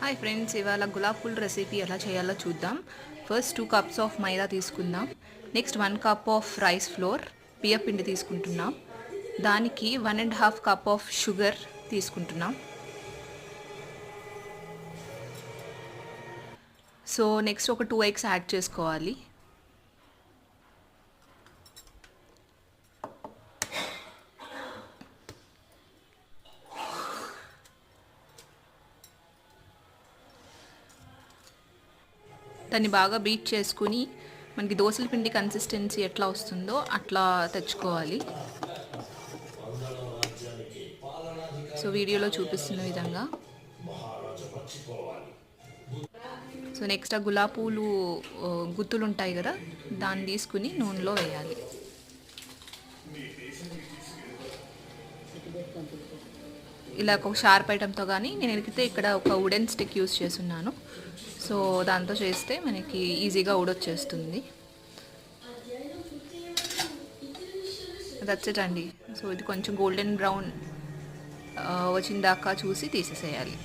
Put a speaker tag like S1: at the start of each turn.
S1: Hi friends, ఇవాళ gulab pool recipe ఎలా చేయాలో చూద్దాం. ఫస్ట్ 2 కప్స్ ఆఫ్ మైదా తీసుకుందాం. Next 1 cup of rice flour బియ్యం పిండి తీసుకుంటున్నాం. దానికి 1.5 కప్ ఆఫ్ షుగర్ తీసుకుంటున్నాం. సో నెక్స్ట్ ఒక 2 ఎగ్స్ యాడ్ చేసుకోవాలి. దాన్ని బాగా బీట్ చేసుకుని మనకి దోసల పిండి కన్సిస్టెన్సీ ఎట్లా వస్తుందో అట్లా తెచ్చుకోవాలి. సో వీడియోలో చూపిస్తున్న విధంగా. సో నెక్స్ట్ ఆ గులాబీ పూలు గుత్తులు ఉంటాయి కదా, దాన్ని తీసుకుని నూనెలో వేయాలి. ఇలా ఒక షార్ప్ ఐటెంతో కానీ, నేను ఎరిగితే ఇక్కడ ఒక వుడెన్ స్టిక్ యూస్ చేస్తున్నాను. సో దాంతో చేస్తే మనకి ఈజీగా ఊడొచ్చేస్తుంది. దట్స్ ఇట్ అండి. సో ఇది కొంచెం గోల్డెన్ బ్రౌన్ వచ్చిన దాకా చూసి తీసేసేయాలి.